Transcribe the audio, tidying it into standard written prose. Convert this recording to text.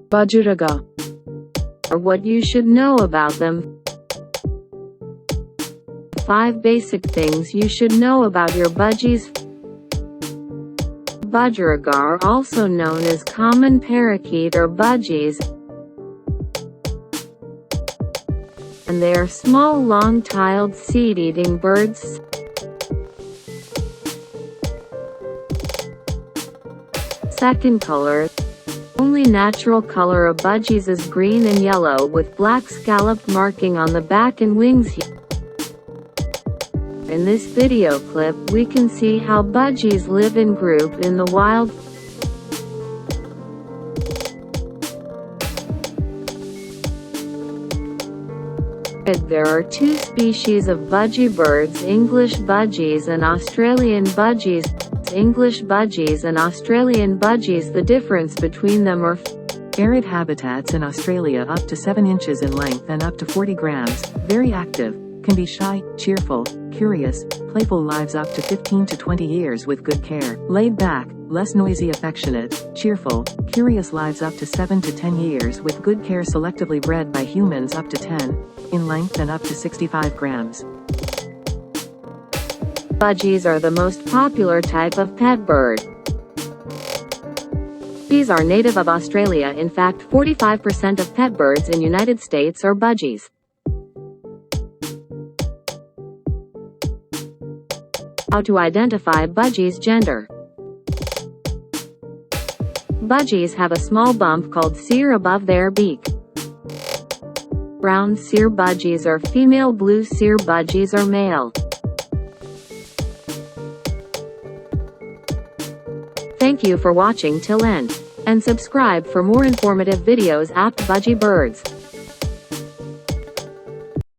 Budgie, or what you should know about them. 5 basic things you should know about your budgies. Budgerigar, also known as common parakeet or budgies, and they are small long-tailed seed-eating birds. Second color. Only natural color of budgies is green and yellow with black scalloped marking on the back and wings. In this video clip we can see how budgies live in group in the wild. There are 2 species of budgie birds, English budgies and Australian budgies. English budgies and Australian budgies, the difference between them are arid habitats in Australia up to 7 inches in length and up to 40 grams, very active, can be shy, cheerful, curious, playful, lives up to 15 to 20 years with good care, laid back, less noisy, affectionate, cheerful, curious, lives up to 7 to 10 years with good care, selectively bred by humans up to 10 in length and up to 65 grams. Budgies are the most popular type of pet bird. These are native of Australia. In fact, 45% of pet birds in United States are budgies. How to identify budgies' gender. Budgies have a small bump called cere above their beak. Brown cere budgies are female, blue cere budgies are male. Thank you for watching till end, and subscribe for more informative videos about budgie birds.